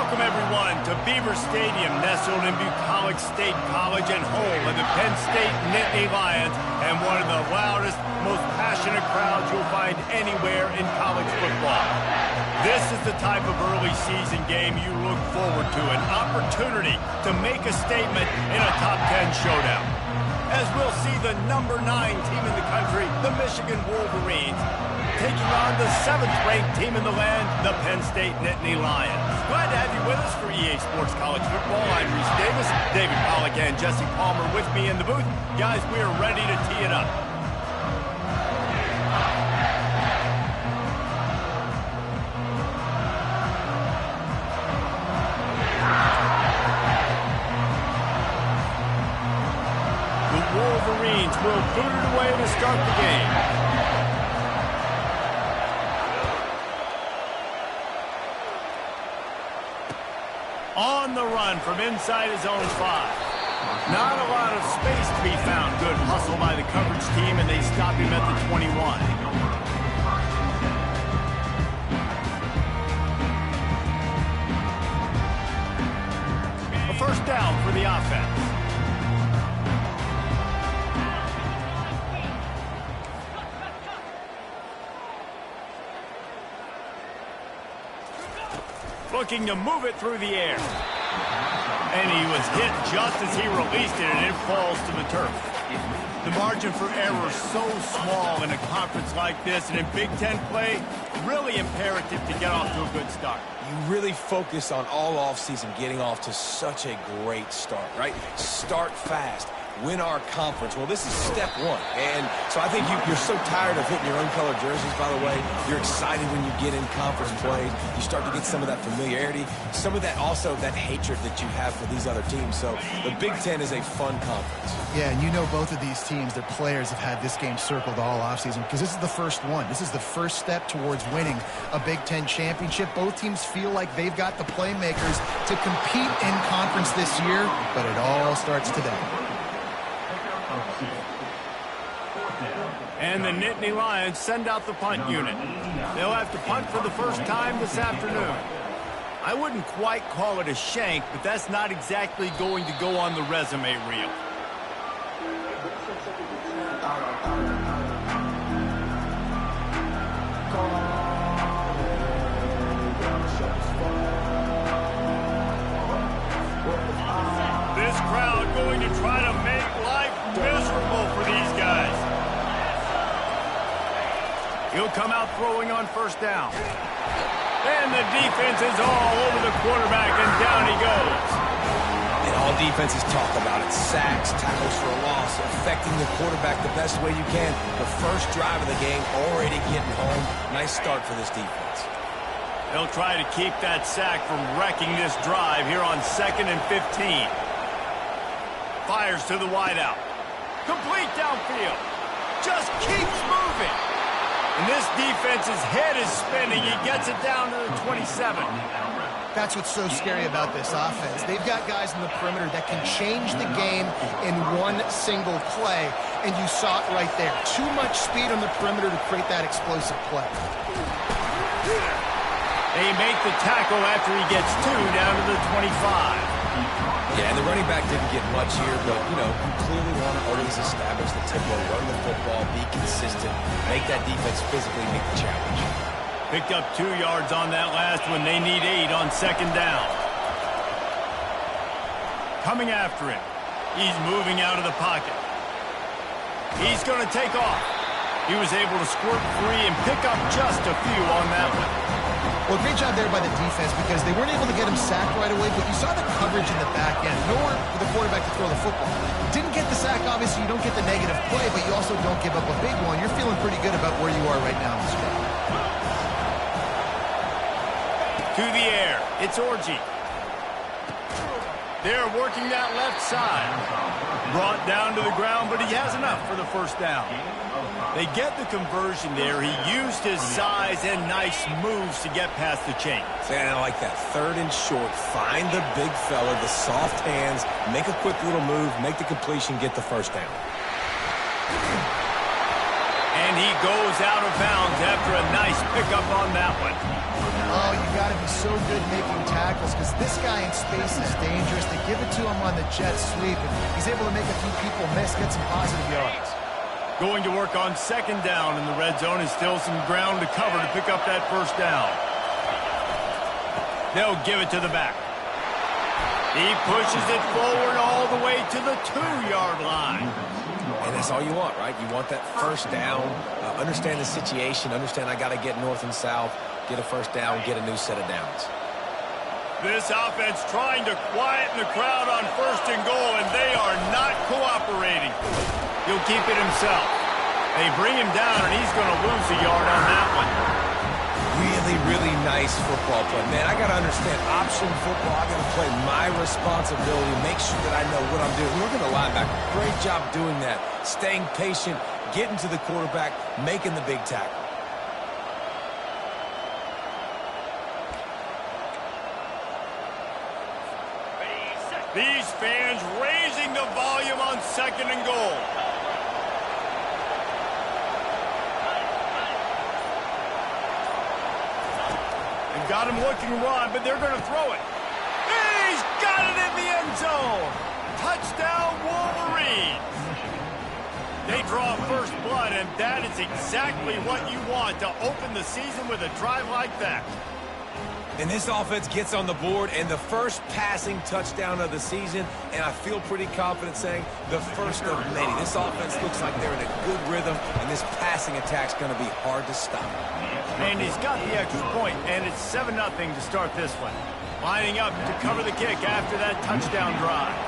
Welcome, everyone, to Beaver Stadium, nestled in Bucolic State College and home of the Penn State Nittany Lions, and one of the loudest, most passionate crowds you'll find anywhere in college football. This is the type of early season game you look forward to, an opportunity to make a statement in a top 10 showdown. As we'll see the number 9 team in the country, the Michigan Wolverines, taking on the 7th-ranked team in the land, the Penn State Nittany Lions. Glad to have you with us for EA Sports College Football. I'm Reese Davis, David Pollack and Jesse Palmer with me in the booth. Guys, we are ready to tee it up. The Wolverines will boot it away to start the game. On the run from inside his own 5. Not a lot of space to be found. Good hustle by the coverage team, and they stop him at the 21. A first down for the offense. Looking to move it through the air. And he was hit just as he released it, and it falls to the turf. The margin for error is so small in a conference like this, and in Big Ten play, really imperative to get off to a good start. You really focus on all offseason getting off to such a great start, right? Start fast. Win our conference. Well, this is step 1. And so I think you're so tired of hitting your own color jerseys, by the way. You're excited when you get in conference play. You start to get some of that familiarity, some of that also that hatred that you have for these other teams. So the Big Ten is a fun conference. Yeah, and you know both of these teams, their players have had this game circled all offseason because this is the first one. This is the first step towards winning a Big Ten championship. Both teams feel like they've got the playmakers to compete in conference this year, but it all starts today. And the Nittany Lions send out the punt unit. They'll have to punt for the first time this afternoon. I wouldn't quite call it a shank, but that's not exactly going to go on the resume reel. This crowd going to try to make life miserable for these guys. He'll come out throwing on first down. And the defense is all over the quarterback, and down he goes. And all defenses talk about it. Sacks, tackles for a loss, affecting the quarterback the best way you can. The first drive of the game, already getting home. Nice start for this defense. They'll try to keep that sack from wrecking this drive here on 2nd and 15. Fires to the wideout. Complete downfield. Just keeps moving. And this defense's head is spinning. He gets it down to the 27. That's what's so scary about this offense. They've got guys in the perimeter that can change the game in one single play, and you saw it right there. Too much speed on the perimeter to create that explosive play. They make the tackle after he gets 2 down to the 25. Yeah, and the running back didn't get much here, but, you know, you clearly want to always establish the tempo, run the football, be consistent, make that defense physically meet the challenge. Picked up 2 yards on that last one. They need 8 on 2nd down. Coming after him. He's moving out of the pocket. He's going to take off. He was able to squirt free and pick up just a few on that one. Well, great job there by the defense because they weren't able to get him sacked right away, but you saw the coverage in the back end. Nowhere for the quarterback to throw the football. Didn't get the sack, obviously. You don't get the negative play, but you also don't give up a big one. You're feeling pretty good about where you are right now in this game. To the air. It's Orji. They're working that left side. Brought down to the ground, but he has enough for the first down. They get the conversion there. He used his size and nice moves to get past the chains. And I like that. 3rd and short. Find the big fella, the soft hands, make a quick little move, make the completion, get the first down. And he goes out of bounds after a nice pickup on that one. Oh, you got to be so good making tackles because this guy in space is dangerous. They give it to him on the jet sweep, and he's able to make a few people miss, get some positive yards. Going to work on second down in the red zone, and still some ground to cover to pick up that first down. They'll give it to the back. He pushes it forward all the way to the 2-yard line. And that's all you want, right? You want that first down, understand the situation, understand I got to get north and south, get a first down, get a new set of downs. This offense trying to quieten the crowd on first and goal, and they are not cooperating. He'll keep it himself. They bring him down, and he's going to lose a yard on that one. Really, really nice football play. Man, I got to understand option football. I got to play my responsibility, make sure that I know what I'm doing. Look at the linebacker. Great job doing that. Staying patient, getting to the quarterback, making the big tackle. These fans raising the volume on second and goal. They've got him looking to run, but they're going to throw it. He's got it in the end zone. Touchdown, Wolverine. They draw first blood, and that is exactly what you want to open the season with a drive like that. And this offense gets on the board, and the first passing touchdown of the season, and I feel pretty confident saying the first of many. This offense looks like they're in a good rhythm, and this passing attack's going to be hard to stop. And he's got the extra point, and it's 7-0 to start this one. Lining up to cover the kick after that touchdown drive.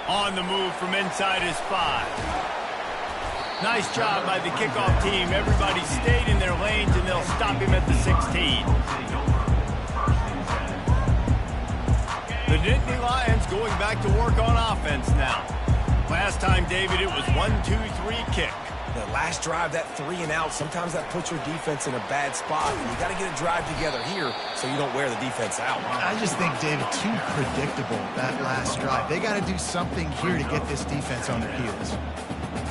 On the move from inside his 5. Nice job by the kickoff team. Everybody stayed in their lanes, and they'll stop him at the 16. The Nittany Lions going back to work on offense now. Last time, David, it was 1-2-3 kick. The last drive, that 3-and-out, sometimes that puts your defense in a bad spot. And you got to get a drive together here so you don't wear the defense out. I just think, David, too predictable, that last drive. They got to do something here to get this defense on their heels.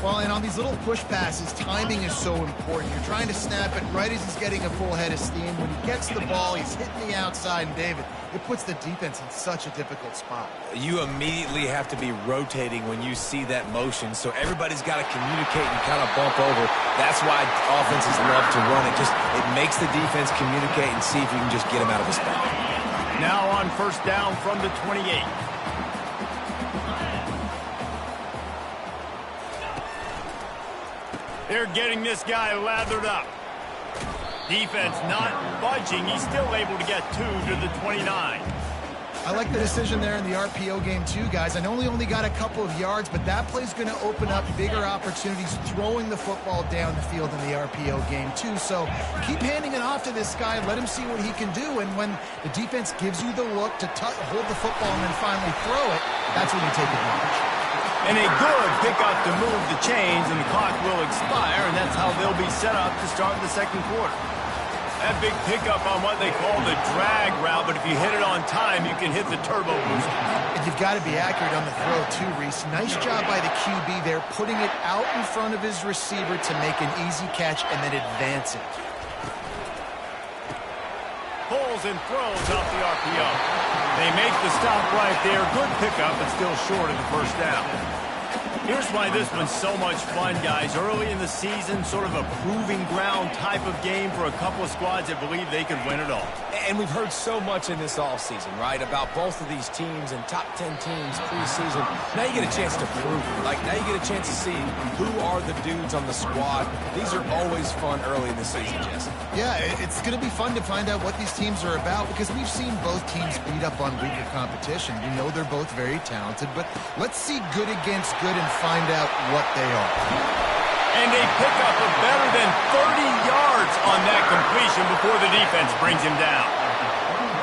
Well, and on these little push passes, timing is so important. You're trying to snap it right as he's getting a full head of steam. When he gets the ball, he's hitting the outside, and David, it puts the defense in such a difficult spot. You immediately have to be rotating when you see that motion, so everybody's got to communicate and kind of bump over. That's why offenses love to run it. It makes the defense communicate and see if you can just get him out of the spot. Now on first down from the 28. They're getting this guy lathered up. Defense not budging. He's still able to get 2 to the 29. I like the decision there in the RPO game too, guys. I know he only got a couple of yards, but that play's going to open up bigger opportunities throwing the football down the field in the RPO game too. So keep handing it off to this guy. Let him see what he can do. And when the defense gives you the look to hold the football and then finally throw it, that's when you take advantage. And a good pickup to move the chains, and the clock will expire, and that's how they'll be set up to start the second quarter. That big pickup on what they call the drag route, but if you hit it on time, you can hit the turbo booster. And you've got to be accurate on the throw too, Reese. Nice job by the QB there, putting it out in front of his receiver to make an easy catch and then advance it. Pulls and throws off the RPO. They make the stop right there. Good pickup, but still short of the first down. Here's why this one's so much fun, guys. Early in the season, sort of a proving ground type of game for a couple of squads that believe they could win it all. And we've heard so much in this offseason, right, about both of these teams and top 10 teams preseason. Now you get a chance to prove it. Like, now you get a chance to see who are the dudes on the squad. These are always fun early in the season, Jesse. Yeah, it's going to be fun to find out what these teams are about because we've seen both teams beat up on weaker competition. We know they're both very talented, but let's see good against good and find out what they are. And they pick up a better than 30 yards on that completion before the defense brings him down.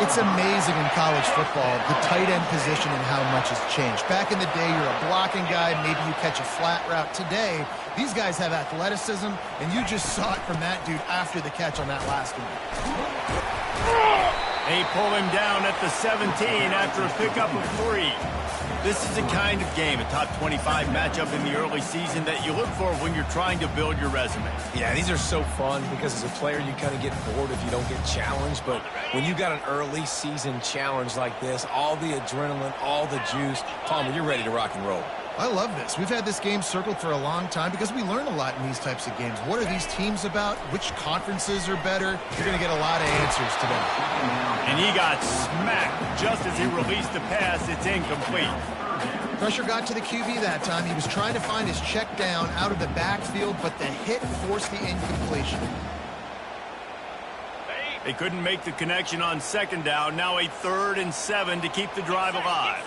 It's amazing in college football, the tight end position and how much has changed. Back in the day, you're a blocking guy, maybe you catch a flat route. Today, these guys have athleticism, and you just saw it from that dude after the catch on that last one. They pull him down at the 17 after a pickup of 3. This is the kind of game, a top 25 matchup in the early season, that you look for when you're trying to build your resume. Yeah, these are so fun because as a player, you kind of get bored if you don't get challenged. But when you got an early season challenge like this, all the adrenaline, all the juice, Palmer, you're ready to rock and roll. I love this. We've had this game circled for a long time because we learn a lot in these types of games. What are these teams about? Which conferences are better? You're going to get a lot of answers today. And he got smacked just as he released the pass. It's incomplete. Pressure got to the QB that time. He was trying to find his check down out of the backfield, but the hit forced the incompletion. They couldn't make the connection on second down. Now a 3rd and 7 to keep the drive alive.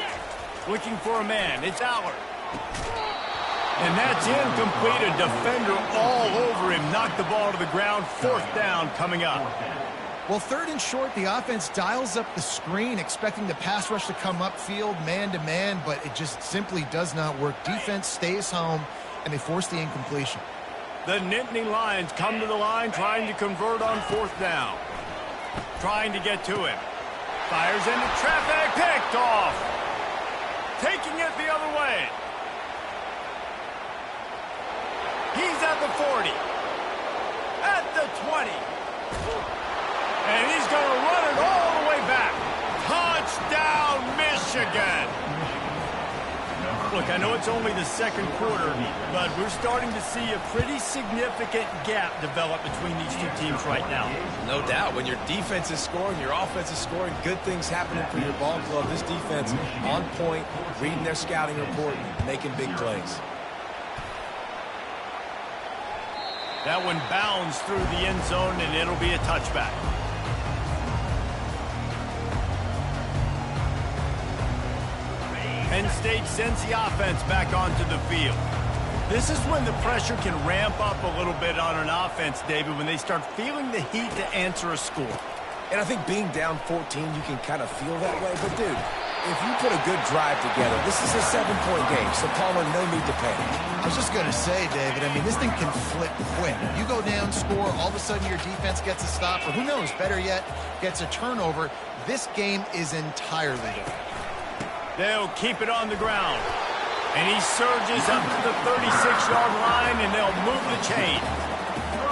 Looking for a man. It's Allard. And that's incomplete. A defender all over him. Knocked the ball to the ground. 4th down coming up. Well, 3rd and short, the offense dials up the screen, expecting the pass rush to come upfield, man-to-man, but it just simply does not work. Defense stays home, and they force the incompletion. The Nittany Lions come to the line, trying to convert on 4th down. Trying to get to him. Fires into traffic. Picked off. Taking it the other way. He's at the 40. At the 20. And he's going to run it all the way back. Touchdown, Michigan. Look, I know it's only the 2nd quarter, but we're starting to see a pretty significant gap develop between these two teams right now. No doubt. When your defense is scoring, your offense is scoring, good things happening for your ball club. This defense on point, reading their scouting report, making big plays. That one bounds through the end zone, and it'll be a touchback. Penn State sends the offense back onto the field. This is when the pressure can ramp up a little bit on an offense, David, when they start feeling the heat to answer a score. And I think being down 14, you can kind of feel that way. But, dude, if you put a good drive together, this is a 7-point game, so Palmer, no need to panic. I was just going to say, David, I mean, this thing can flip quick. You go down, score, all of a sudden your defense gets a stop, or who knows, better yet, gets a turnover. This game is entirely different. They'll keep it on the ground. And he surges up to the 36-yard line, and they'll move the chain.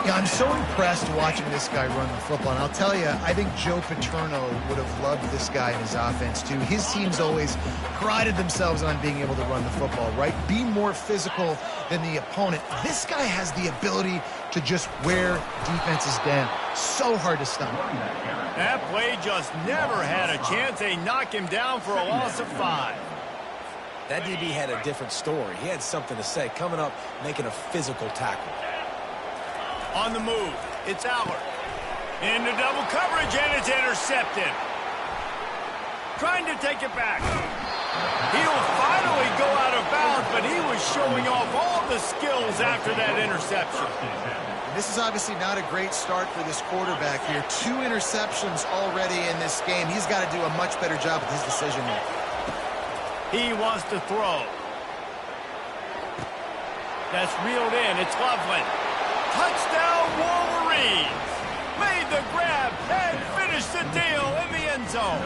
Yeah, I'm so impressed watching this guy run the football. And I'll tell you, I think Joe Paterno would have loved this guy in his offense, too. His teams always prided themselves on being able to run the football, right? Be more physical than the opponent. This guy has the ability to just wear defenses down. So hard to stop. That play just never had a chance. They knock him down for a loss of 5. That DB had a different story. He had something to say, coming up, making a physical tackle. On the move, it's Allard. Into double coverage, and it's intercepted. Trying to take it back. He'll finally go out of bounds, but he was showing off all the skills after that interception. This is obviously not a great start for this quarterback here. 2 interceptions already in this game. He's got to do a much better job with his decision making. He wants to throw. That's reeled in. It's Loveland. Touchdown, Wolverines! Made the grab and finished the deal in the end zone.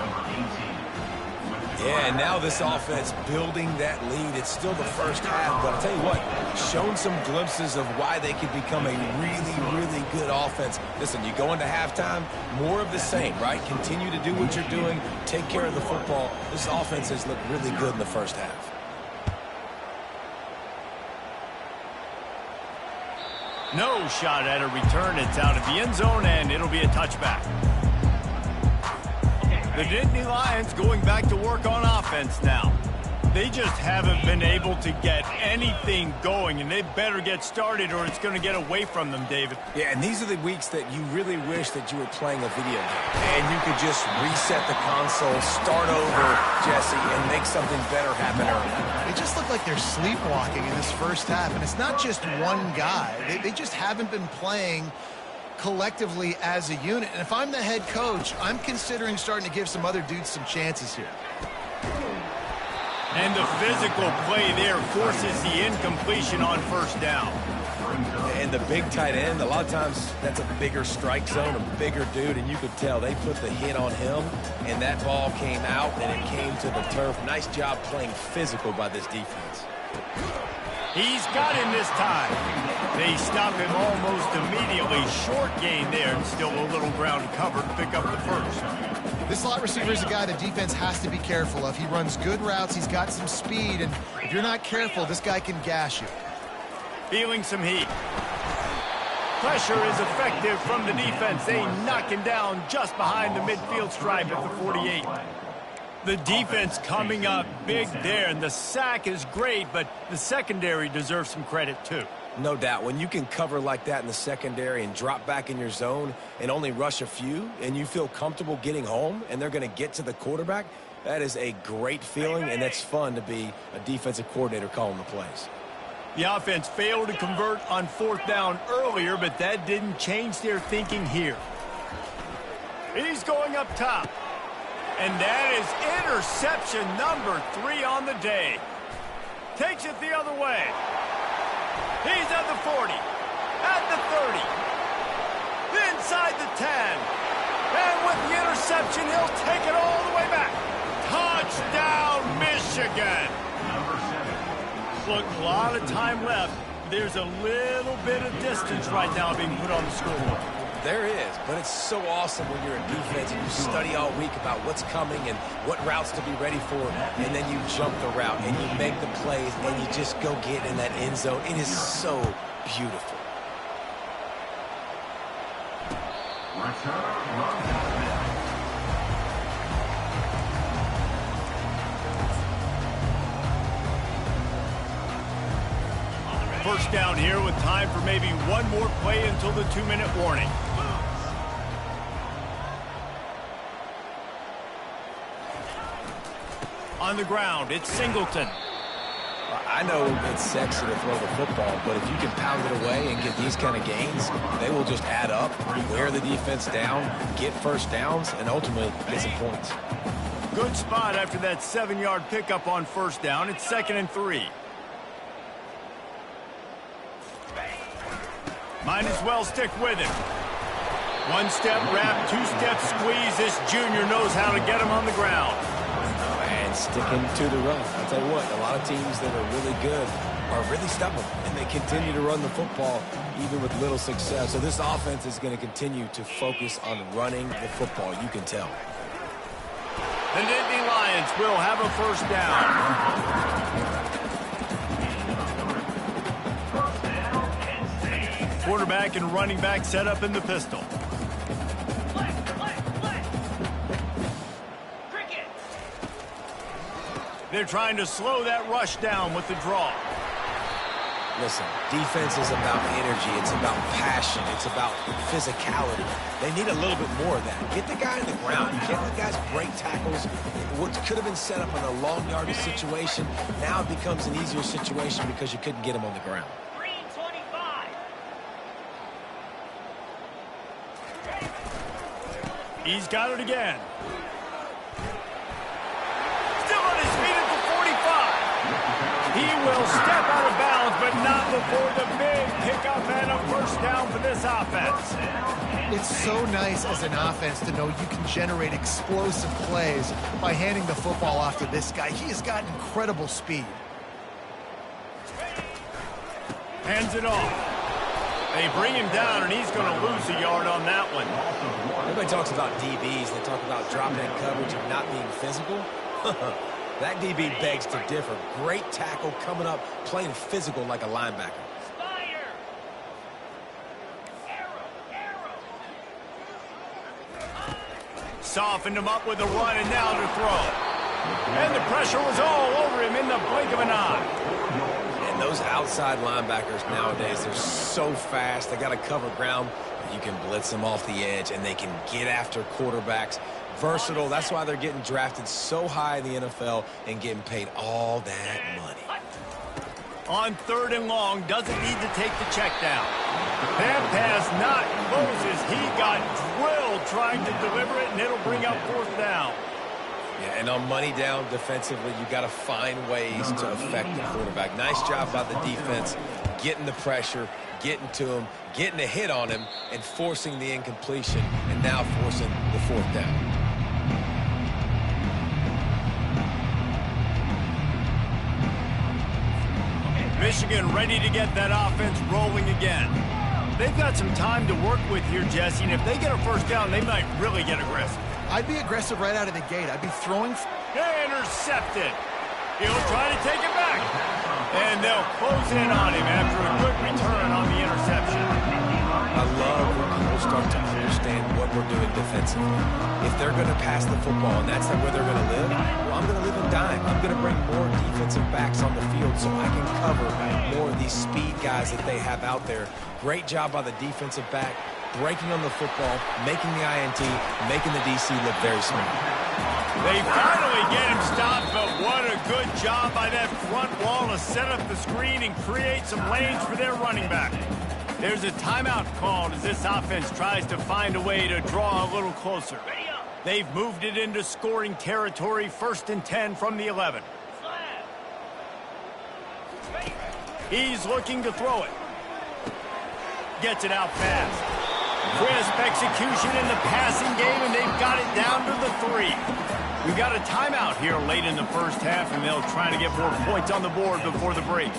Yeah, and now this offense building that lead. It's still the first half, but I'll tell you what, shown some glimpses of why they could become a really, really good offense. Listen, you go into halftime, more of the same, right? Continue to do what you're doing, take care of the football. This offense has looked really good in the first half. No shot at a return. It's out of the end zone, and it'll be a touchback. The Nittany Lions going back to work on offense now. They just haven't been able to get anything going, and they better get started or it's going to get away from them, David. Yeah, and these are the weeks that you really wish that you were playing a video game. And you could just reset the console, start over, Jesse, and make something better happen early. They just look like they're sleepwalking in this first half, and it's not just one guy. They just haven't been playing collectively as a unit. And if I'm the head coach, I'm considering starting to give some other dudes some chances here. And the physical play there forces the incompletion on first down. And the big tight end, a lot of times that's a bigger strike zone, a bigger dude, and you could tell they put the hit on him, and that ball came out, and it came to the turf. Nice job playing physical by this defense. He's got him this time. They stop him almost immediately. Short gain there, and still a little ground covered to pick up the first. This slot receiver is a guy the defense has to be careful of. He runs good routes. He's got some speed, and if you're not careful, this guy can gash you. Feeling some heat. Pressure is effective from the defense. They knock him down just behind the midfield stripe at the 48. The defense coming up big there, and the sack is great, but the secondary deserves some credit too. No doubt. When you can cover like that in the secondary and drop back in your zone and only rush a few, and you feel comfortable getting home, and they're going to get to the quarterback, that is a great feeling, and that's fun to be a defensive coordinator calling the plays. The offense failed to convert on fourth down earlier, but that didn't change their thinking here. He's going up top. And that is interception number 3 on the day. Takes it the other way. He's at the 40, at the 30, inside the 10. And with the interception, he'll take it all the way back. Touchdown, Michigan. Look, a lot of time left. There's a little bit of distance right now being put on the scoreboard. There is, but it's so awesome when you're a defense and you study all week about what's coming and what routes to be ready for, and then you jump the route and you make the plays and you just go get in that end zone. It is so beautiful. First down here with time for maybe one more play until the 2-minute warning. On the ground, it's Singleton. I know it's sexy to throw the football, but if you can pound it away and get these kind of gains, they will just add up, wear the defense down, get first downs, and ultimately get some points. Good spot after that 7-yard pickup on first down. It's 2nd and 3. Might as well stick with it. One-step wrap, two-step squeeze. This junior knows how to get him on the ground. And sticking to the run. I'll tell you what, a lot of teams that are really good are really stubborn, and they continue to run the football even with little success. So this offense is going to continue to focus on running the football, you can tell. The Nittany Lions will have a first down. Quarterback and running back set up in the pistol. They're trying to slow that rush down with the draw. Listen, defense is about energy. It's about passion. It's about physicality. They need a little bit more of that. Get the guy in the ground. You can't let guys break tackles. What could have been set up in a long yardage situation, now it becomes an easier situation because you couldn't get him on the ground. He's got it again. Still on his feet at the 45. He will step out of bounds, but not before the big pickup and a first down for this offense. It's so nice as an offense to know you can generate explosive plays by handing the football off to this guy. He has got incredible speed. Hands it off. They bring him down, and he's going to lose a yard on that one. Everybody talks about DBs. They talk about drop-in coverage and not being physical. That DB begs to differ. Great tackle coming up, playing physical like a linebacker. Softened him up with a run, and now to throw. And the pressure was all over him in the blink of an eye. And those outside linebackers nowadays, they're so fast. They got to cover ground. You can blitz them off the edge, and they can get after quarterbacks. Versatile. That's why they're getting drafted so high in the NFL and getting paid all that money. On 3rd and long, doesn't need to take the check down. That pass not Moses. He got drilled trying to deliver it, and it'll bring up 4th down. Yeah, and on money down defensively, you got to find ways to affect the quarterback. Nice job by the defense, getting the pressure, getting to him, getting a hit on him, and forcing the incompletion, and now forcing the fourth down. Michigan ready to get that offense rolling again. They've got some time to work with here, Jesse, and if they get a first down, they might really get aggressive. I'd be aggressive right out of the gate. I'd be throwing. Intercepted. He'll try to take it back. And they'll close in on him after a good return on the interception. I love when people start to understand what we're doing defensively. If they're going to pass the football and that's where they're going to live, well, I'm going to live in dime. I'm going to bring more defensive backs on the field so I can cover more of these speed guys that they have out there. Great job by the defensive back, breaking on the football, making the INT, making the DC look very smart. They finally get him stopped, but what a good job by that front wall to set up the screen and create some lanes for their running back. There's a timeout called as this offense tries to find a way to draw a little closer. They've moved it into scoring territory, 1st and 10 from the 11. He's looking to throw it. Gets it out fast. Crisp execution in the passing game, and they've got it down to the 3. We've got a timeout here late in the first half, and they'll try to get more points on the board before the break.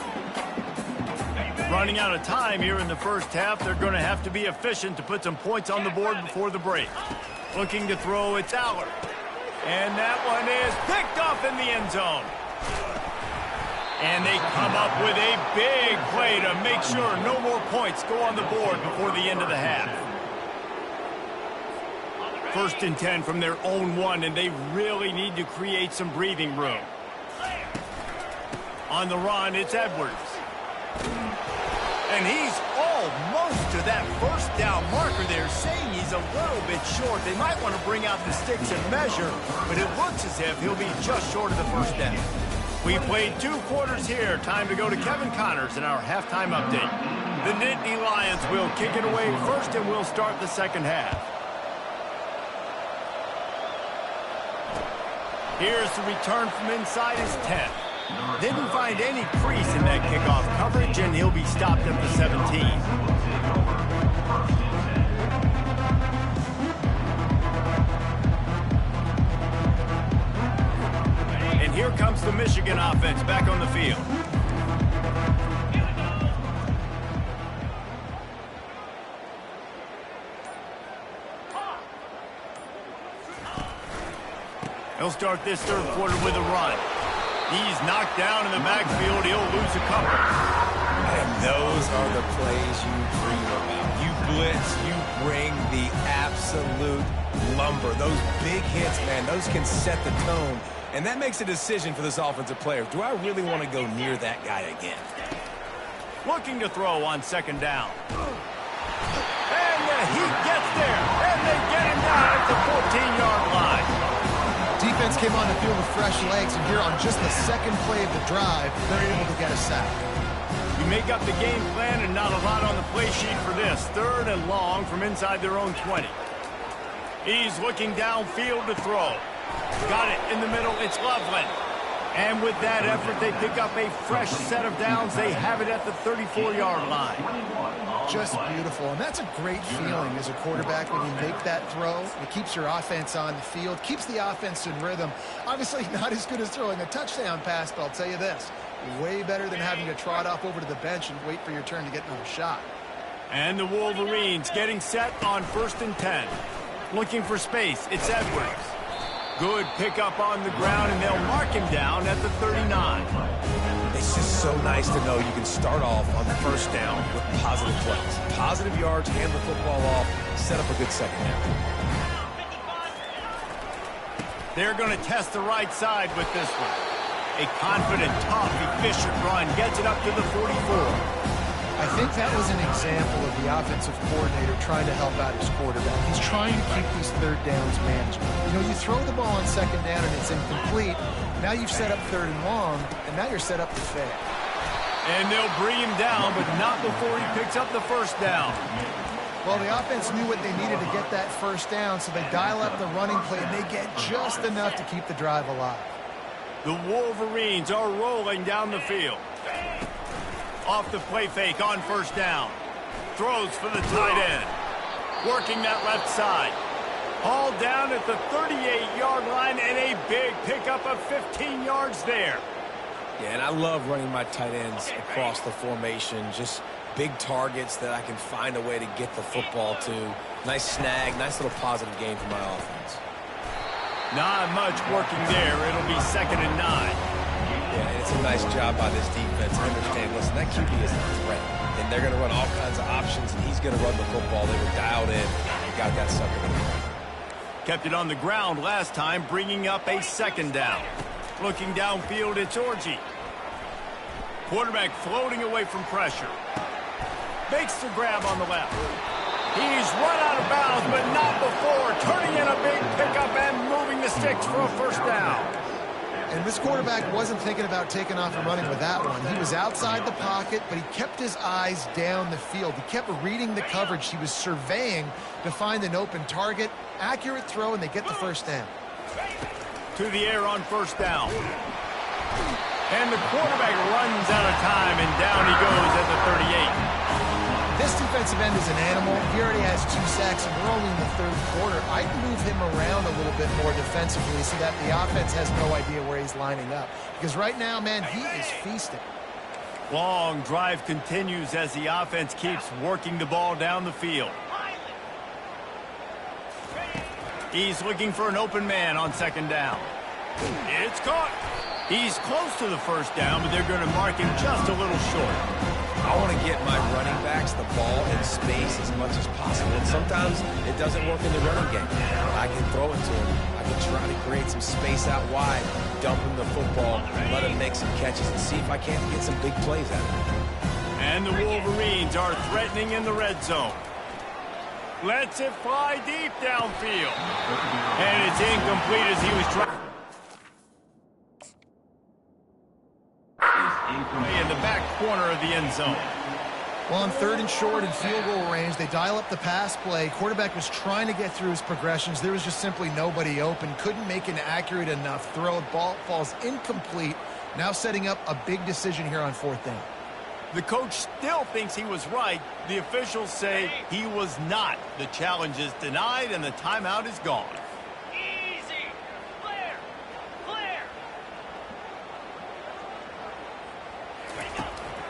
Running out of time here in the first half, they're going to have to be efficient to put some points on the board before the break. Looking to throw, it's Allard. And that one is picked off in the end zone. And they come up with a big play to make sure no more points go on the board before the end of the half. 1st and 10 from their own 1, and they really need to create some breathing room. On the run, it's Edwards. And he's almost to that first down marker there, saying he's a little bit short. They might want to bring out the sticks and measure, but it looks as if he'll be just short of the first down. We played 2 quarters here. Time to go to Kevin Connors in our halftime update. The Nittany Lions will kick it away first, and we'll start the second half. Here's the return from inside his 10. Didn't find any crease in that kickoff coverage, and he'll be stopped at the 17. And here comes the Michigan offense back on the field. He'll start this third quarter with a run. He's knocked down in the backfield. He'll lose a couple. And those are the plays you dream about. You blitz, you bring the absolute lumber. Those big hits, man, those can set the tone. And that makes a decision for this offensive player. Do I really want to go near that guy again? Looking to throw on 2nd down. And the heat gets there. And they get him down at the 14-yard line. Defense came on the field with fresh legs, and here on just the 2nd play of the drive, they're able to get a sack. You make up the game plan and not a lot on the play sheet for this. 3rd and long from inside their own 20. He's looking downfield to throw. Got it in the middle. It's Loveland. And with that effort, they pick up a fresh set of downs. They have it at the 34-yard line. Just beautiful. And that's a great feeling as a quarterback when you make that throw. It keeps your offense on the field, keeps the offense in rhythm. Obviously not as good as throwing a touchdown pass, but I'll tell you this, way better than having to trot off over to the bench and wait for your turn to get another shot. And the Wolverines getting set on 1st and 10. Looking for space. It's Edwards. Good pickup on the ground, and they'll mark him down at the 39. It's just so nice to know you can start off on the first down with positive plays. Positive yards, hand the football off, set up a good second half. They're going to test the right side with this one. A confident, tough, efficient run gets it up to the 44. I think that was an example of the offensive coordinator trying to help out his quarterback. He's trying to keep these 3rd downs manageable. You know, you throw the ball on 2nd down and it's incomplete. Now you've set up 3rd and long, and now you're set up to fail. And they'll bring him down, but not before he picks up the first down. Well, the offense knew what they needed to get that first down, so they dial up the running play, and they get just enough to keep the drive alive. The Wolverines are rolling down the field. Off the play fake on first down. Throws for the tight end. Working that left side. All down at the 38-yard line, and a big pickup of 15 yards there. Yeah, and I love running my tight ends across the formation. Just big targets that I can find a way to get the football to. Nice snag, nice little positive game for my offense. Not much working there. It'll be 2nd and 9. Yeah, and it's a nice job by this defense. I understand, listen, that QB is a threat. And they're going to run all kinds of options, and he's going to run the football. They were dialed in. He got that sucker in the front. Kept it on the ground last time, bringing up a 2nd down. Looking downfield, it's Orji. Quarterback floating away from pressure. Makes the grab on the left. He's run out of bounds, but not before. Turning in a big pickup and moving the sticks for a first down. And this quarterback wasn't thinking about taking off and running with that one. He was outside the pocket, but he kept his eyes down the field. He kept reading the coverage. He was surveying to find an open target. Accurate throw, and they get the first down. To the air on first down. And the quarterback runs out of time, and down he goes at the 38. This defensive end is an animal. He already has 2 sacks, and we're only in the 3rd quarter. I'd move him around a little bit more defensively so that the offense has no idea where he's lining up. Because right now, man, he is feasting. Long drive continues as the offense keeps working the ball down the field. He's looking for an open man on 2nd down. It's caught. He's close to the first down, but they're going to mark him just a little short. I want to get my running backs the ball in space as much as possible. And sometimes it doesn't work in the running game. I can throw it to him. I can try to create some space out wide, dump him the football, let him make some catches, and see if I can't get some big plays out of him. And the Wolverines are threatening in the red zone. Lets it fly deep downfield. And it's incomplete as he was trying. In the back corner of the end zone. Well, on 3rd and short and field goal range, they dial up the pass play. Quarterback was trying to get through his progressions. There was just simply nobody open. Couldn't make an accurate enough throw. Ball falls incomplete. Now setting up a big decision here on 4th down. The coach still thinks he was right. The officials say he was not. The challenge is denied, and the timeout is gone. Easy. Clear. Clear.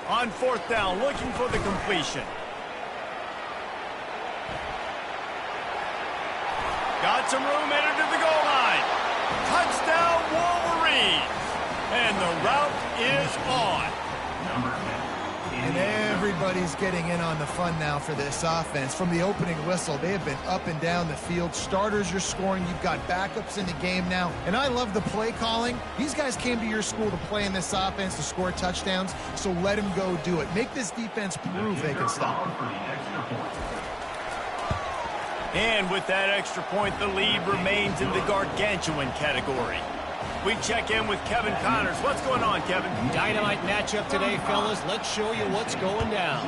On 4th down, looking for the completion. Got some room, entered to the goal line. Touchdown, Wolverines. And the route is on. And everybody's getting in on the fun now for this offense. From the opening whistle, they have been up and down the field. Starters are scoring. You've got backups in the game now. And I love the play calling. These guys came to your school to play in this offense, to score touchdowns, so let them go do it. Make this defense prove they can stop. And with that extra point, the lead remains in the gargantuan category. We check in with Kevin Connors. What's going on, Kevin? Dynamite matchup today, fellas. Let's show you what's going down.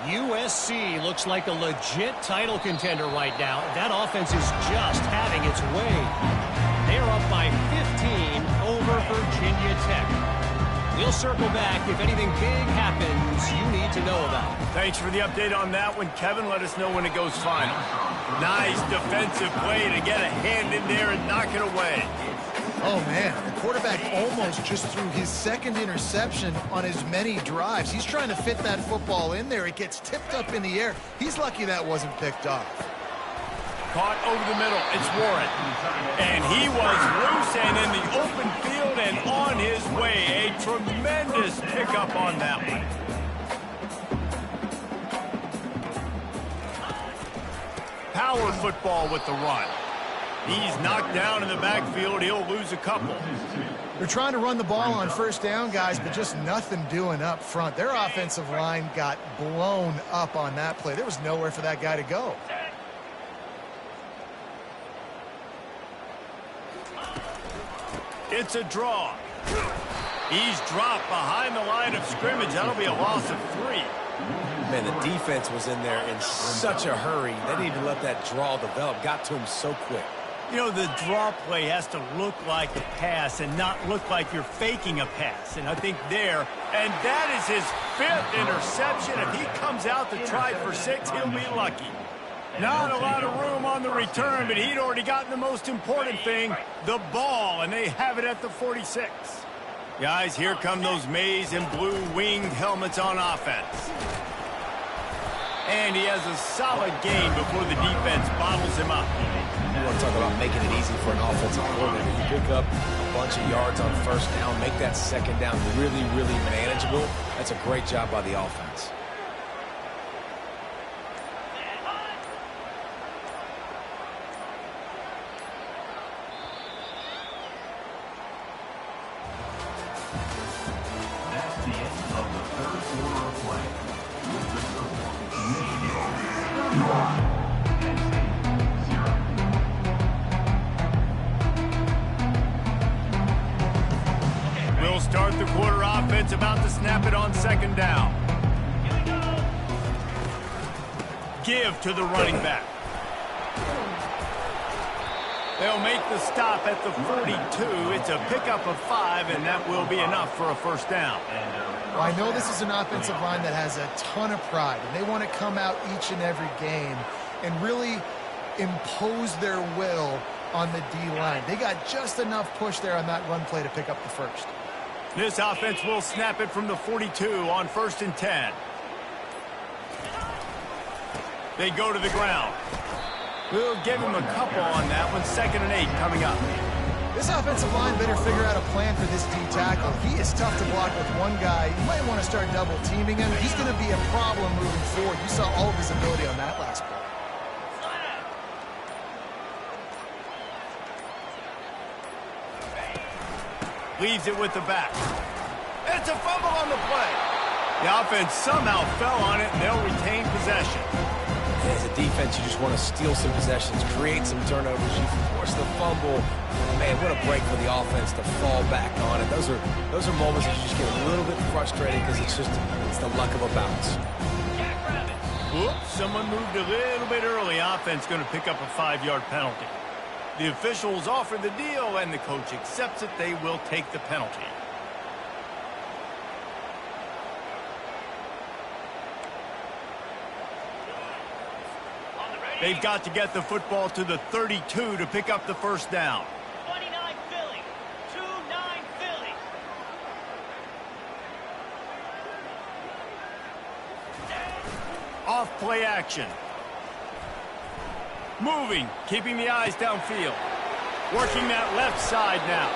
USC looks like a legit title contender right now. That offense is just having its way. They're up by 15 over Virginia Tech. We'll circle back if anything big happens you need to know about. Thanks for the update on that one, Kevin. Let us know when it goes final. Nice defensive play to get a hand in there and knock it away. Oh, man, the quarterback almost just threw his 2nd interception on as many drives. He's trying to fit that football in there. It gets tipped up in the air. He's lucky that wasn't picked off. Caught over the middle. It's Warren. And he was loose and in the open field and on his way. A tremendous pickup on that one. Power football with the run. He's knocked down in the backfield. He'll lose a couple. They're trying to run the ball on first down, guys, but just nothing doing up front. Their offensive line got blown up on that play. There was nowhere for that guy to go. It's a draw. He's dropped behind the line of scrimmage. That'll be a loss of 3. Man, the defense was in there in such a hurry. They didn't even let that draw develop. Got to him so quick. You know, the draw play has to look like a pass and not look like you're faking a pass. And I think there, and that is his 5th interception. If he comes out to try for 6, he'll be lucky. Not a lot of room on the return, but he'd already gotten the most important thing, the ball, and they have it at the 46. Guys, here come those maize and blue winged helmets on offense. And he has a solid gain before the defense bottles him up. You want to talk about making it easy for an offensive coordinator. You pick up a bunch of yards on first down, make that second down really, really manageable. That's a great job by the offense. We'll start the quarter offense, about to snap it on second down. Give to the running back. They'll make the stop at the 42. It's a pickup of 5, and that will be enough for a first down. Well, I know this is an offensive line that has a ton of pride, and they want to come out each and every game and really impose their will on the D-line. They got just enough push there on that run play to pick up the first. This offense will snap it from the 42 on 1st and 10. They go to the ground. We'll give him a couple on that one. 2nd and 8 coming up. This offensive line better figure out a plan for this D tackle. He is tough to block with one guy. You might want to start double teaming him. He's going to be a problem moving forward. You saw all of his ability on that last play. Leaves it with the back. It's a fumble on the play. The offense somehow fell on it, and they'll retain possession. As a defense, you just want to steal some possessions, create some turnovers. You force the fumble. Man, what a break for the offense to fall back on it. Those are moments that you just get a little bit frustrated because it's the luck of a bounce. Oops, someone moved a little bit early. Offense going to pick up a 5-yard penalty. The officials offer the deal, and the coach accepts it. They will take the penalty. They've got to get the football to the 32 to pick up the first down. 29 Philly. 2-9 Philly. Off play action. Moving, keeping the eyes downfield. Working that left side now.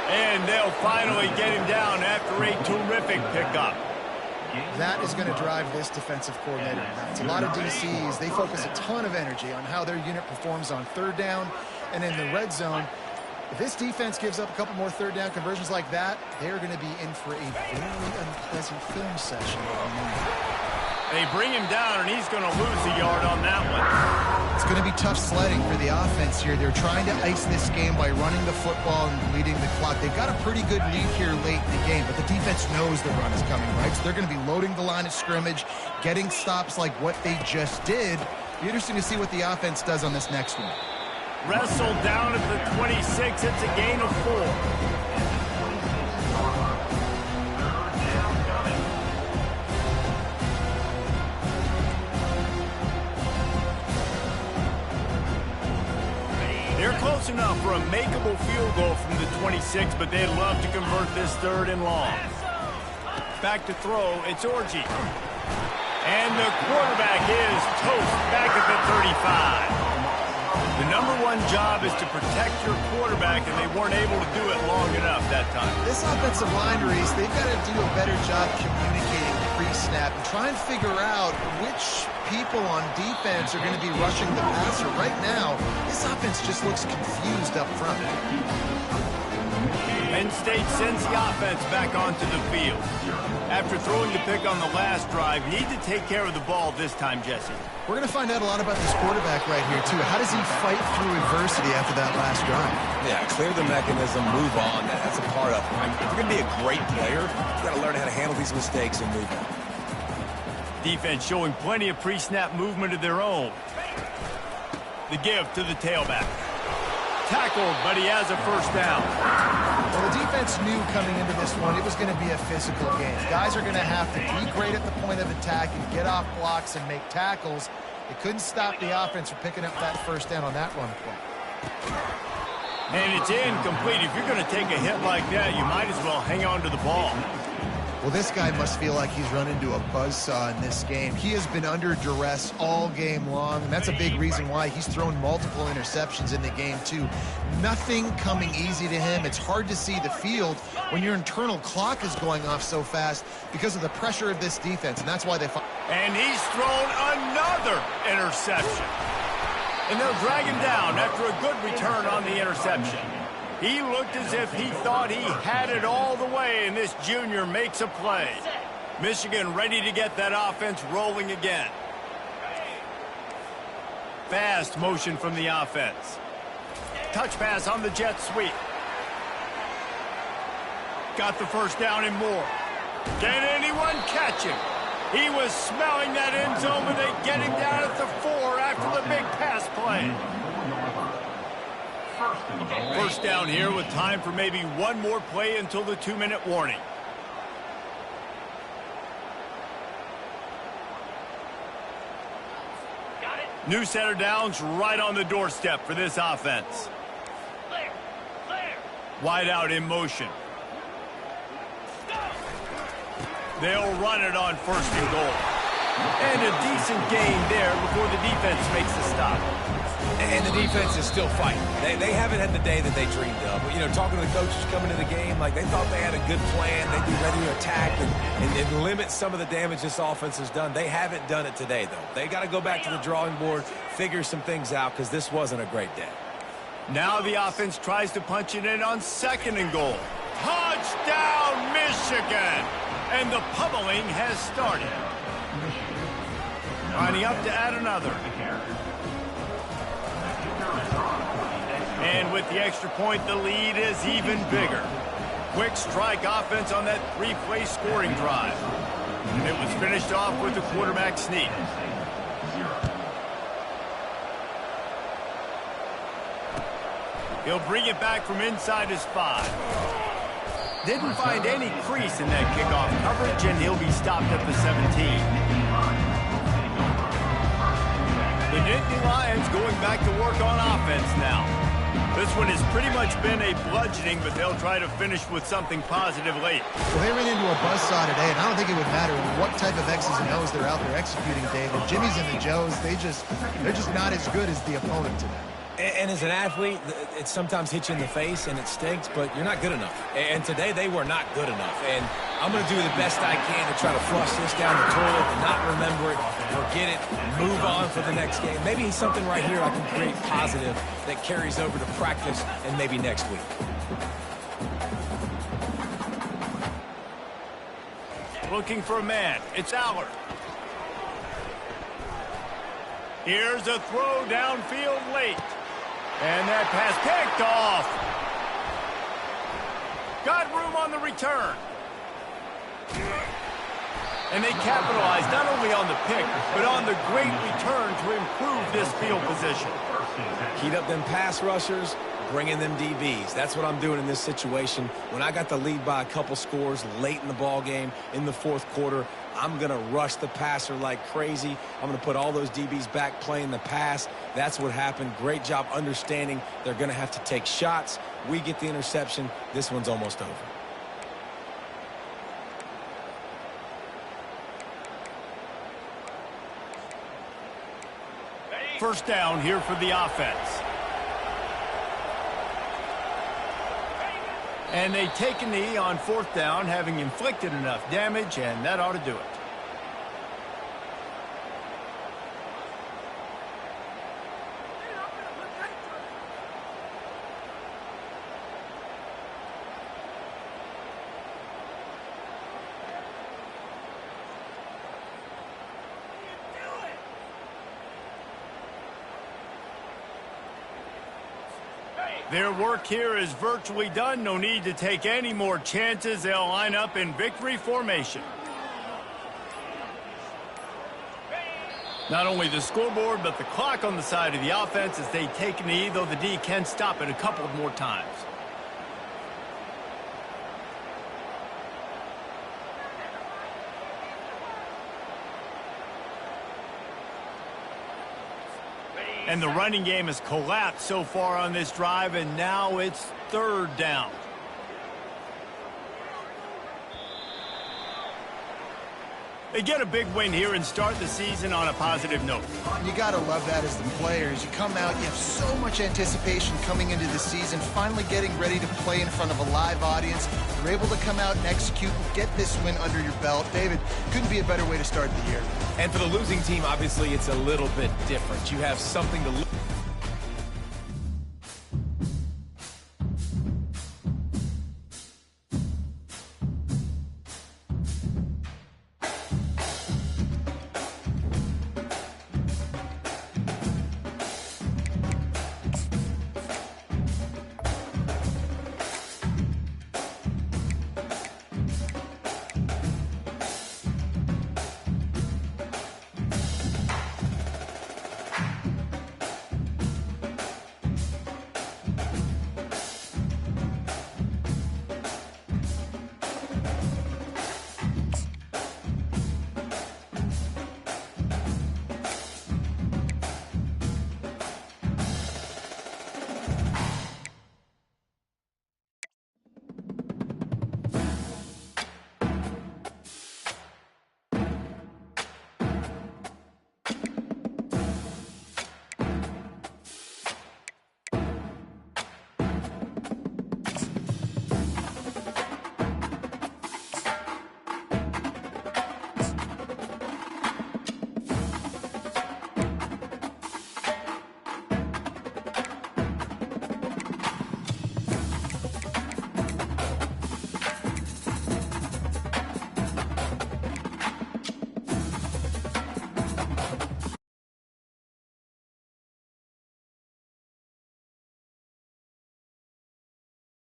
And they'll finally get him down after a terrific pickup. That is going to drive this defensive coordinator nuts. A lot of DCs, they focus a ton of energy on how their unit performs on 3rd down and in the red zone. If this defense gives up a couple more 3rd down conversions like that, they are going to be in for a very unpleasant film session. They bring him down, and he's going to lose a yard on that one. It's going to be tough sledding for the offense here. They're trying to ice this game by running the football and leading the clock. They've got a pretty good lead here late in the game, but the defense knows the run is coming, right? So they're going to be loading the line of scrimmage, getting stops like what they just did. Be interesting to see what the offense does on this next one. Wrestled down at the 26. It's a gain of 4. They're close enough for a makeable field goal from the 26, but they'd love to convert this 3rd and long. Back to throw, it's Orji. And the quarterback is toast back at the 35. The #1 job is to protect your quarterback, and they weren't able to do it long enough that time. This offensive line, Reese, they've got to do a better job communicating pre-snap and try and figure out which people on defense are going to be rushing the passer. Right now, this offense just looks confused up front. Penn State sends the offense back onto the field. After throwing the pick on the last drive, need to take care of the ball this time, Jesse. We're going to find out a lot about this quarterback right here, too. How does he fight through adversity after that last drive? Yeah, clear the mechanism, move on. That's a part of it. If you're going to be a great player, you've got to learn how to handle these mistakes and move on. Defense showing plenty of pre-snap movement of their own. The give to the tailback. Tackled, but he has a first down. Well, the defense knew coming into this one it was going to be a physical game. Guys are going to have to be great at the point of attack and get off blocks and make tackles. It couldn't stop the offense from picking up that first down on that run play. And it's incomplete. If you're going to take a hit like that, you might as well hang on to the ball. Well, this guy must feel like he's run into a buzzsaw in this game. He has been under duress all game long, and that's a big reason why he's thrown multiple interceptions in the game, too. Nothing coming easy to him. It's hard to see the field when your internal clock is going off so fast because of the pressure of this defense, and that's why they... And he's thrown another interception. And they'll drag him down after a good return on the interception. He looked as if he thought he had it all the way, and this junior makes a play. Michigan ready to get that offense rolling again. Fast motion from the offense. Touch pass on the jet sweep. Got the first down and more. Can anyone catch him? He was smelling that end zone, but they get him down at the 4 after the big pass play. First down here with time for maybe one more play until the 2-minute warning. Got it. New set of downs right on the doorstep for this offense. Clear. Clear. Wide out in motion. They'll run it on first and goal. And a decent gain there before the defense makes the stop. And the defense is still fighting. They haven't had the day that they dreamed of. You know, talking to the coaches coming to the game, like they thought they had a good plan. They'd be ready to attack and limit some of the damage this offense has done. They haven't done it today, though. They got to go back to the drawing board, figure some things out, because this wasn't a great day. Now the offense tries to punch it in on second and goal. Touchdown, Michigan! And the pummeling has started. Lining up to add another. And with the extra point, the lead is even bigger. Quick strike offense on that 3-play scoring drive. It was finished off with the quarterback sneak. He'll bring it back from inside his 5. Didn't find any crease in that kickoff coverage, and he'll be stopped at the 17. The Nittany Lions going back to work on offense now. This one has pretty much been a bludgeoning, but they'll try to finish with something positive late. Well, they ran into a buzzsaw today, and I don't think it would matter what type of X's and O's they're out there executing, David. Jimmy's and the Joes, they're just not as good as the opponent today. And as an athlete, it sometimes hits you in the face and it stinks, but you're not good enough. And today they were not good enough. And I'm going to do the best I can to try to flush this down the toilet and not remember it, forget it, move on for the next game. Maybe something right here I can create positive that carries over to practice and maybe next week. Looking for a man. It's Allard. Here's a throw downfield late. And that pass picked off. Got room on the return. And they capitalized not only on the pick, but on the great return to improve this field position. Heat up them pass rushers, bring in them DBs. That's what I'm doing in this situation. When I got the lead by a couple scores late in the ball game in the fourth quarter, I'm going to rush the passer like crazy. I'm going to put all those DBs back playing the pass. That's what happened. Great job understanding they're going to have to take shots. We get the interception. This one's almost over. First down here for the offense. And they take a knee on fourth down, having inflicted enough damage, and that ought to do it. Their work here is virtually done. No need to take any more chances. They'll line up in victory formation. Not only the scoreboard, but the clock on the side of the offense as they take a knee, though the D can stop it a couple of more times. And the running game has collapsed so far on this drive, and now it's 3rd down. They get a big win here and start the season on a positive note. You got to love that as the players. You come out, you have so much anticipation coming into the season, finally getting ready to play in front of a live audience. You're able to come out and execute and get this win under your belt. David, couldn't be a better way to start the year. And for the losing team, obviously, it's a little bit different. You have something to look